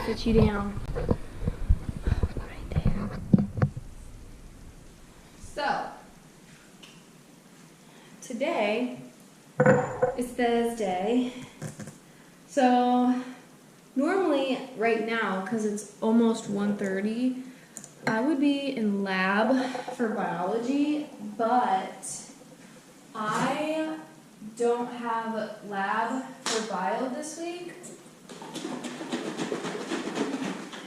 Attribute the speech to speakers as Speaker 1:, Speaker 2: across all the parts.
Speaker 1: sit you down. Right there. So, today is Thursday. So, normally right now, because it's almost 1:30, I would be in lab for biology, but I don't have lab for bio this week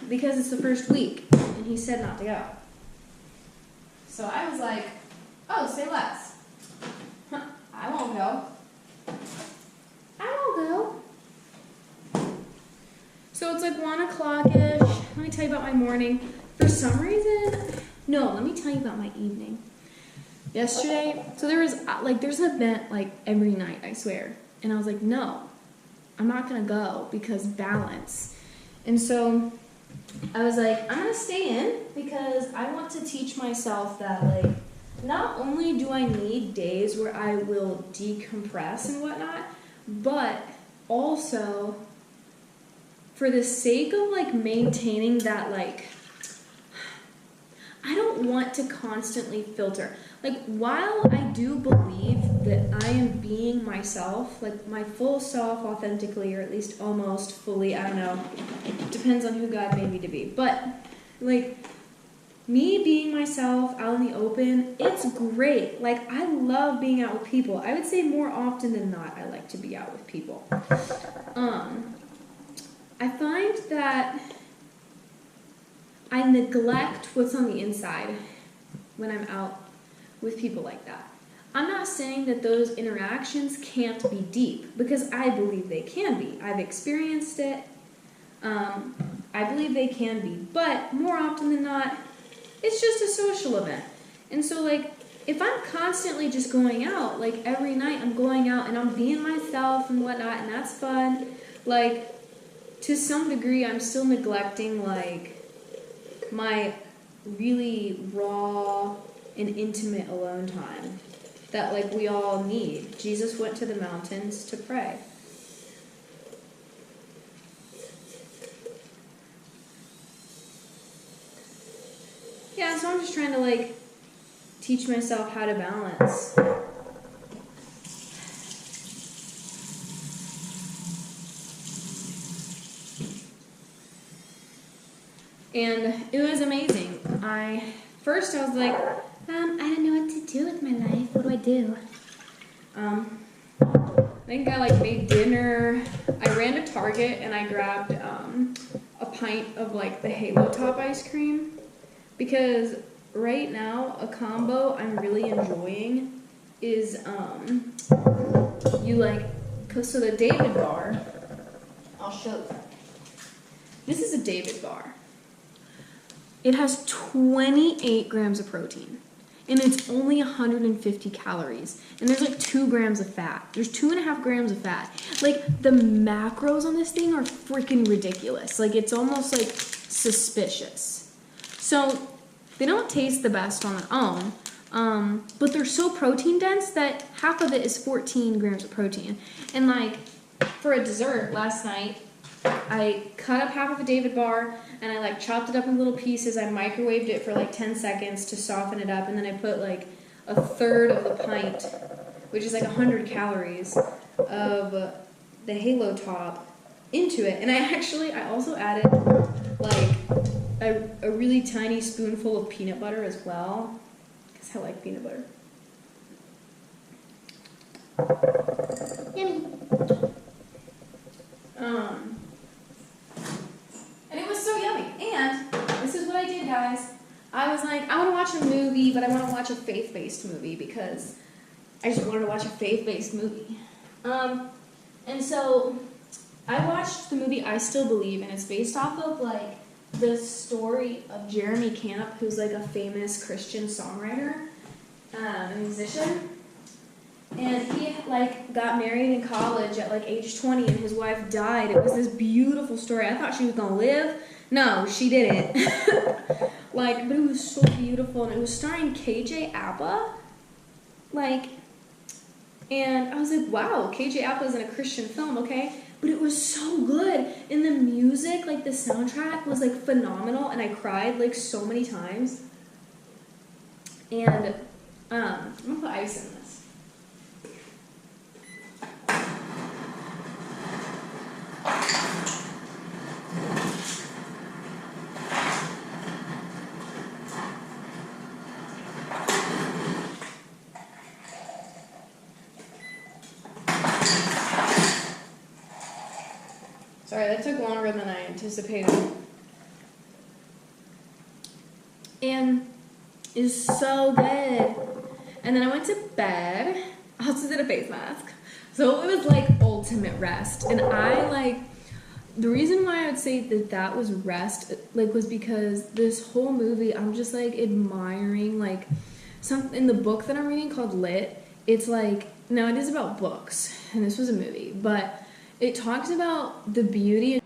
Speaker 1: because it's the first week and he said not to go. So I was like, oh, say less. I won't go. So it's like 1 o'clock-ish. Let me tell you about my morning. For some reason, no, let me tell you about my evening. Yesterday, so there's an event like every night, I swear. And I was like, no, I'm not gonna go because balance. And so I was like, I'm gonna stay in because I want to teach myself that like, not only do I need days where I will decompress and whatnot, but also for the sake of like maintaining that like, I don't want to constantly filter. Like, while I do believe that I am being myself, like my full self authentically, or at least almost fully, I don't know, depends on who God made me to be. But, like, me being myself out in the open, it's great. Like, I love being out with people. I would say more often than not, I like to be out with people. I find that I neglect what's on the inside when I'm out with people like that. I'm not saying that those interactions can't be deep, because I believe they can be. I've experienced it. I believe they can be. But more often than not, it's just a social event. And so, like, if I'm constantly just going out, like every night I'm going out and I'm being myself and whatnot, and that's fun, like, to some degree I'm still neglecting, like, my really raw and intimate alone time that like we all need. Jesus went to the mountains to pray. Yeah, so I'm just trying to like teach myself how to balance. And it was amazing. First I was like, I don't know what to do with my life. What do I do? I think I like made dinner. I ran to Target and I grabbed a pint of like the Halo Top ice cream, because right now a combo I'm really enjoying is so the David bar. I'll show you. This is a David bar. It has 28 grams of protein, and it's only 150 calories, and there's like 2 grams of fat. There's 2.5 grams of fat. Like, the macros on this thing are freaking ridiculous. Like, it's almost like suspicious. So they don't taste the best on their own, but they're so protein dense that half of it is 14 grams of protein. And like, for a dessert last night, I cut up half of a David bar and I like chopped it up in little pieces. I microwaved it for like 10 seconds to soften it up, and then I put like a third of the pint, which is like 100 calories, of the Halo Top into it. And I also added like a really tiny spoonful of peanut butter as well, because I like peanut butter. Yummy. And it was so yummy. And this is what I did, guys. I was like, I want to watch a movie, but I want to watch a faith-based movie because I just wanted to watch a faith-based movie. And so I watched the movie I Still Believe, and it's based off of like the story of Jeremy Camp, who's like a famous Christian songwriter, a musician. And he like got married in college at like age 20, and his wife died. It was this beautiful story. I thought she was gonna live. No, she didn't. But it was so beautiful, and it was starring KJ Apa. And I was like, wow, KJ Apa is in a Christian film, okay? but it was so good. And the music, like the soundtrack was like phenomenal, and I cried like so many times. And I'm gonna put ice in this. Sorry, that took longer than I anticipated. And it's so good. And then I went to bed. I also did a face mask. So it was like ultimate rest. And the reason why I would say that was rest, like, was because this whole movie, I'm just like admiring, like, something in the book that I'm reading called Lit. It's like, now it is about books, and this was a movie, but it talks about the beauty.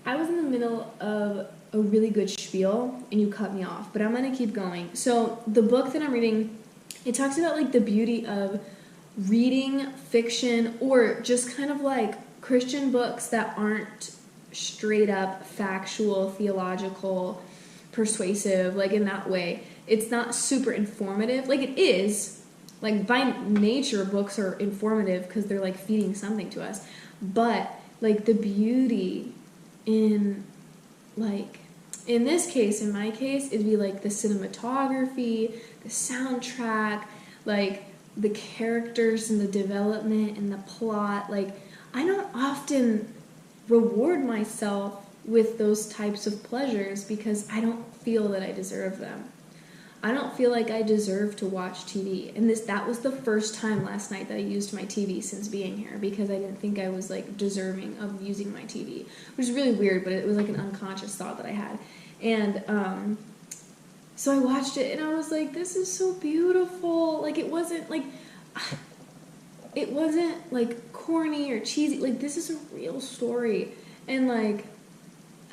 Speaker 1: I was in the middle of a really good spiel, and you cut me off, but I'm gonna keep going. So the book that I'm reading, it talks about like the beauty of reading fiction, or just kind of like Christian books that aren't straight up factual, theological, persuasive, like in that way. It's not super informative. Like it is, like by nature books are informative because they're like feeding something to us. But like the beauty in, like, in this case, in my case, it'd be like the cinematography, the soundtrack, like the characters and the development and the plot. Like, I don't often reward myself with those types of pleasures because I don't feel that I deserve them. I don't feel like I deserve to watch TV. And that was the first time last night that I used my TV since being here, because I didn't think I was like deserving of using my TV, which is really weird, but it was like an unconscious thought that I had. And so I watched it and I was like, this is so beautiful. Like it wasn't like corny or cheesy. Like this is a real story. And like,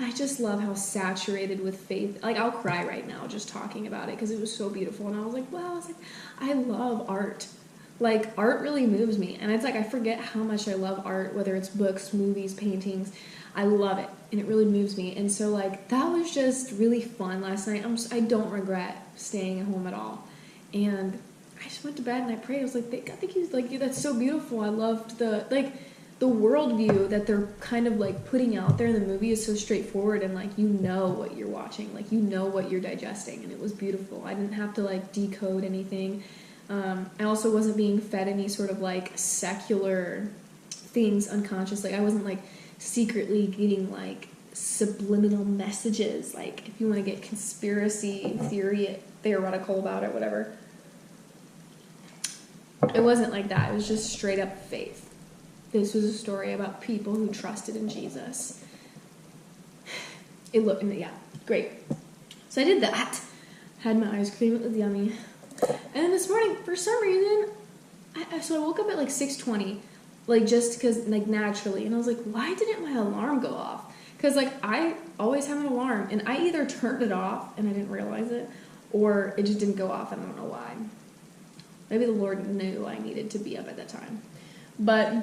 Speaker 1: I just love how saturated with faith. Like, I'll cry right now just talking about it because it was so beautiful. And I was like, wow, I love art. Like, art really moves me. And it's like, I forget how much I love art, whether it's books, movies, paintings. I love it. And it really moves me. And so, like, that was just really fun last night. I don't regret staying at home at all. And I just went to bed and I prayed. I was like, I think he's like, that's so beautiful. I loved the worldview that they're kind of like putting out there in the movie is so straightforward, and like, you know what you're watching, like, you know what you're digesting, and it was beautiful. I didn't have to like decode anything. I also wasn't being fed any sort of like secular things unconsciously. I wasn't like secretly getting like subliminal messages, like if you want to get conspiracy theoretical about it, whatever. It wasn't like that. It was just straight up faith. This was a story about people who trusted in Jesus. Yeah, great. So I did that. Had my ice cream, it was yummy. And then this morning, for some reason, I woke up at like 6:20, like just because, like naturally. And I was like, why didn't my alarm go off? Because like I always have an alarm, and I either turned it off and I didn't realize it, or it just didn't go off and I don't know why. Maybe the Lord knew I needed to be up at that time. But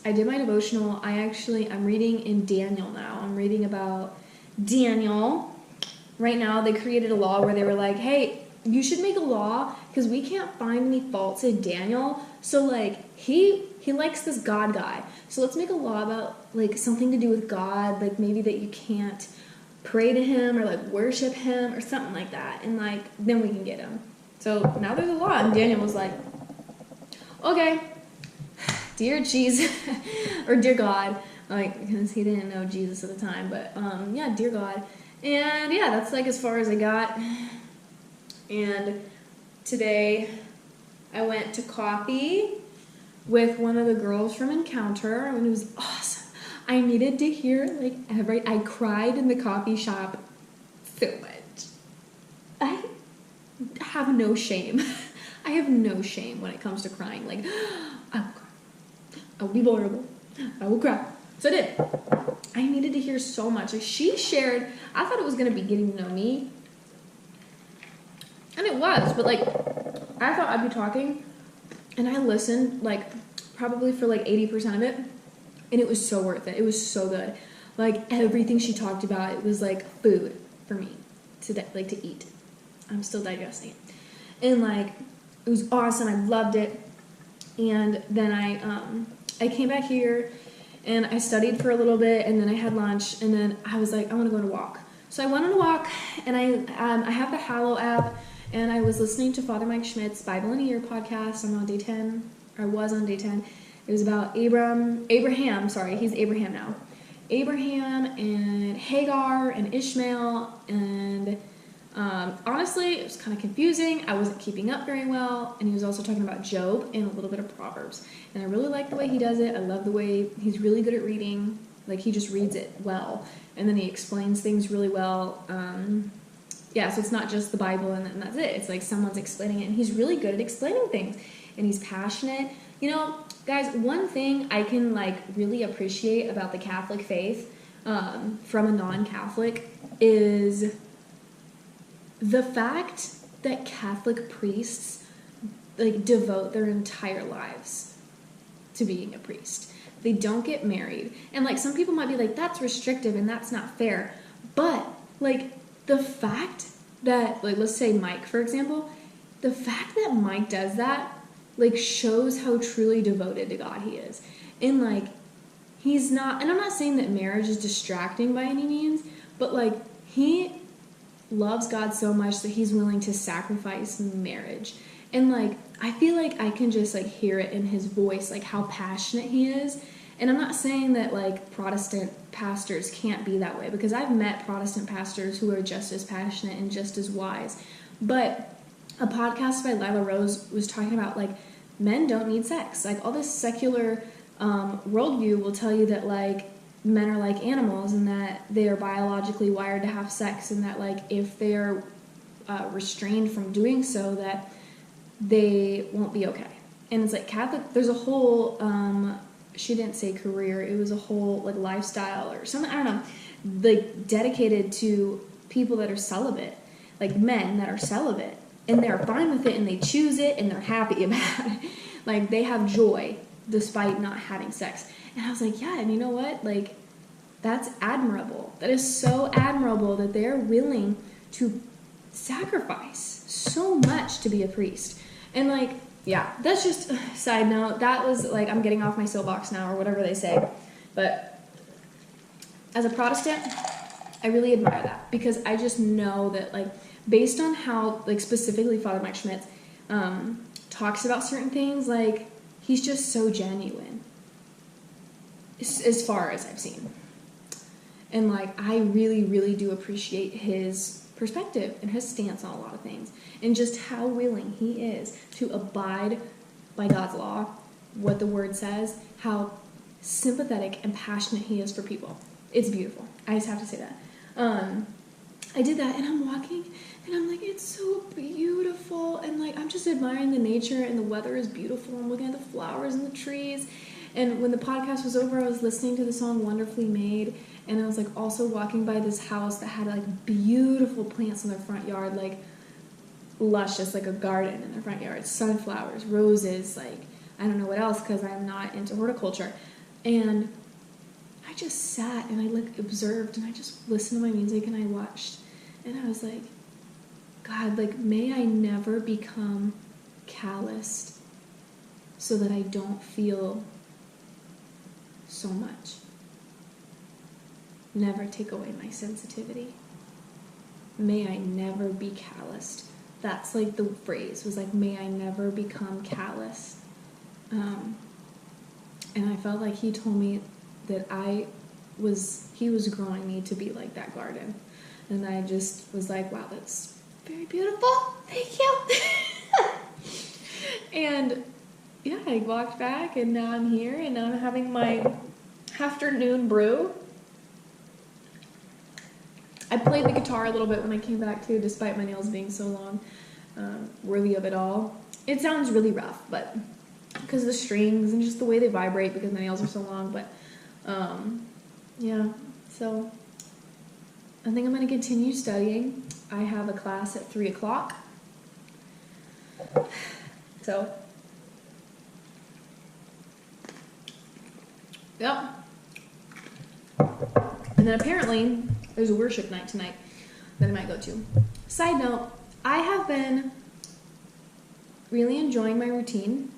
Speaker 1: I did my devotional. I'm reading in Daniel now. I'm reading about Daniel. Right now, they created a law where they were like, hey, you should make a law because we can't find any faults in Daniel. So, like, he likes this God guy. So let's make a law about, like, something to do with God, like maybe that you can't pray to him or, like, worship him or something like that. And, like, then we can get him. So now there's a law. And Daniel was like, okay. Dear Jesus, or dear God, like, because he didn't know Jesus at the time, but, yeah, dear God. And, yeah, that's, like, as far as I got. And today I went to coffee with one of the girls from Encounter, and it was awesome. I needed to hear, like, I cried in the coffee shop so much. I have no shame. I have no shame when it comes to crying. Like, I will cry. I will be vulnerable. I will cry. So I did. I needed to hear so much. Like, she shared, I thought it was going to be getting to know me. And it was, but like, I thought I'd be talking, and I listened, like, probably for like 80% of it. And it was so worth it. It was so good. Like, everything she talked about, it was like food for me to eat. I'm still digesting it. And like, it was awesome. I loved it. And then I came back here and I studied for a little bit, and then I had lunch, and then I was like, I want to go on a walk. So I went on a walk, and I have the Hallow app, and I was listening to Father Mike Schmidt's Bible in a Year podcast. I'm on day 10, or I was on day 10. It was about Abraham, sorry, he's Abraham now. Abraham and Hagar and Ishmael, and honestly, it was kind of confusing. I wasn't keeping up very well, and he was also talking about Job and a little bit of Proverbs. And I really like the way he does it. I love the way he's really good at reading. Like, he just reads it well, and then he explains things really well. Yeah, so it's not just the Bible and that's it. It's like someone's explaining it, and he's really good at explaining things, and he's passionate. You know, guys, one thing I can like really appreciate about the Catholic faith from a non-Catholic is the fact that Catholic priests like devote their entire lives to being a priest. They don't get married. And like, some people might be like, that's restrictive and that's not fair. But like, the fact that, like, let's say Mike, for example, the fact that Mike does that like shows how truly devoted to God he is. And like, he's not, and I'm not saying that marriage is distracting by any means, but like, he loves God so much that he's willing to sacrifice marriage. And like, I feel like I can just like hear it in his voice, like how passionate he is. And I'm not saying that like Protestant pastors can't be that way, because I've met Protestant pastors who are just as passionate and just as wise. But a podcast by Lila Rose was talking about like, men don't need sex. Like, all this secular worldview will tell you that like men are like animals, and that they are biologically wired to have sex, and that like if they're restrained from doing so, that they won't be okay. And it's like Catholic, there's a whole she didn't say career, it was a whole like lifestyle or something, I don't know, like dedicated to people that are celibate, like men that are celibate, and they're fine with it, and they choose it, and they're happy about it. Like, they have joy despite not having sex. And I was like, yeah, and you know what? Like, that's admirable. That is so admirable that they're willing to sacrifice so much to be a priest. And like, yeah, that's just a side note. That was like, I'm getting off my soapbox now, or whatever they say. But as a Protestant, I really admire that, because I just know that like, based on how like specifically Father Mike Schmidt talks about certain things, like, he's just so genuine as far as I've seen. And like, I really, really do appreciate his perspective and his stance on a lot of things, and just how willing he is to abide by God's law, what the word says, how sympathetic and passionate he is for people. It's beautiful. I just have to say that. I did that, and I'm walking, and I'm like, it's so beautiful, and like, I'm just admiring the nature, and the weather is beautiful. I'm looking at the flowers and the trees. And when the podcast was over, I was listening to the song Wonderfully Made, and I was like also walking by this house that had like beautiful plants in their front yard, like luscious, like a garden in their front yard, sunflowers, roses, like I don't know what else, because I'm not into horticulture. And I just sat and I like observed, and I just listened to my music, and I watched, and I was like, God, like, may I never become calloused so that I don't feel so much. Never take away my sensitivity. May I never be calloused. That's like the phrase, was like, may I never become calloused. And I felt like he told me that he was growing me to be like that garden. And I just was like, wow, that's very beautiful. Thank you. And yeah, I walked back, and now I'm here, and now I'm having my afternoon brew. I played the guitar a little bit when I came back too, despite my nails being so long. Worthy of it all. It sounds really rough, but because of the strings and just the way they vibrate, because my nails are so long. But yeah, so I think I'm going to continue studying. I have a class at 3 o'clock. So Yep. And then apparently there's a worship night tonight that I might go to. Side note, I have been really enjoying my routine.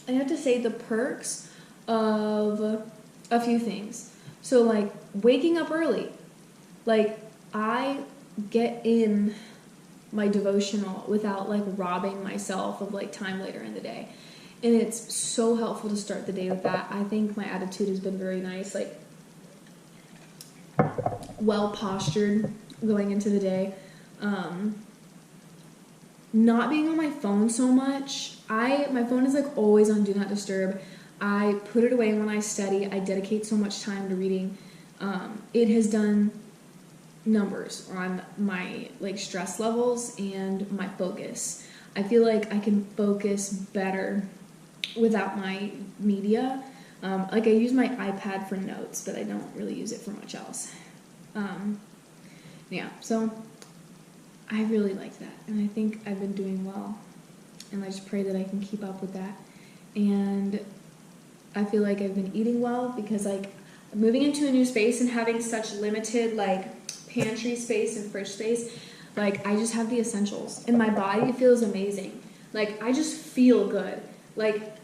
Speaker 1: I have to say the perks of a few things. So like waking up early. Like I get in my devotional without like robbing myself of like time later in the day. And it's so helpful to start the day with that. I think my attitude has been very nice, like well postured going into the day. Not being on my phone so much. My phone is like always on do not disturb. I put it away when I study. I dedicate so much time to reading. It has done numbers on my like stress levels and my focus. I feel like I can focus better without my media. Like I use my iPad for notes, but I don't really use it for much else. Yeah, so I really like that, and I think I've been doing well, and I just pray that I can keep up with that. And I feel like I've been eating well because like moving into a new space and having such limited like pantry space and fridge space, like I just have the essentials and my body feels amazing. Like I just feel good. Like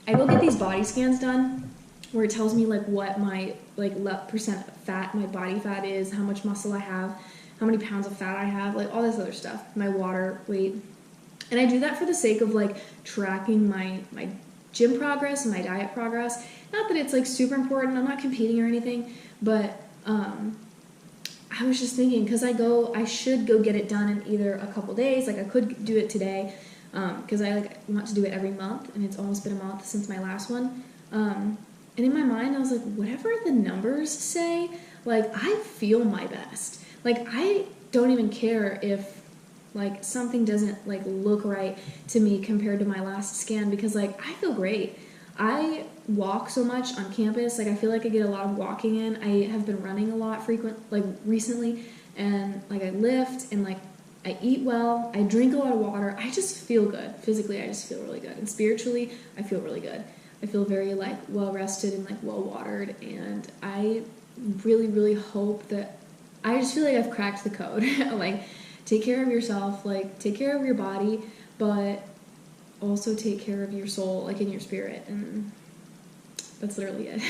Speaker 1: I go get these body scans done where it tells me like what my like percent fat, my body fat is, how much muscle I have, how many pounds of fat I have, like all this other stuff, my water weight. And I do that for the sake of like tracking my gym progress and my diet progress. Not that it's like super important, I'm not competing or anything, but I was just thinking, because I should go get it done in either a couple days, like I could do it today, because I like want to do it every month, and it's almost been a month since my last one. And in my mind, I was like, whatever the numbers say, like I feel my best. Like I don't even care if like something doesn't like look right to me compared to my last scan, because like I feel great. I walk so much on campus, like I feel like I get a lot of walking in. I have been running a lot recently, and like I lift and like I eat well, I drink a lot of water. I just feel good. Physically, I just feel really good. And spiritually, I feel really good. I feel very like well rested and like well watered, and I really, really hope that I just feel like I've cracked the code. Like take care of yourself, like take care of your body, but also take care of your soul, like in your spirit. And that's literally it.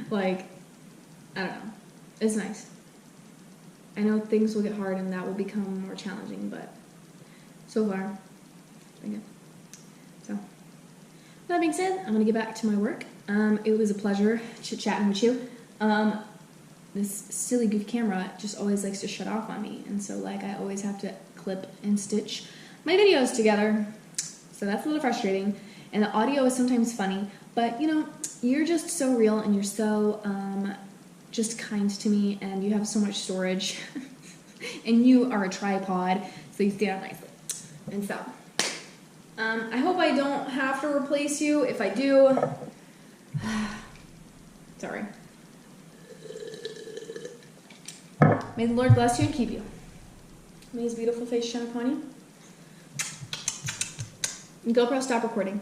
Speaker 1: Like, I don't know. It's nice. I know things will get hard and that will become more challenging, but so far, it's been good. So, that being said, I'm going to get back to my work. It was a pleasure chit-chatting with you. This silly goofy camera just always likes to shut off on me, and so like I always have to clip and stitch my videos together. So that's a little frustrating, and the audio is sometimes funny, but you know, you're just so real and you're so just kind to me, and you have so much storage, and you are a tripod, so you stand out nicely. And so, I hope I don't have to replace you. If I do, sorry. May the Lord bless you and keep you. May his beautiful face shine upon you. And GoPro, stop recording.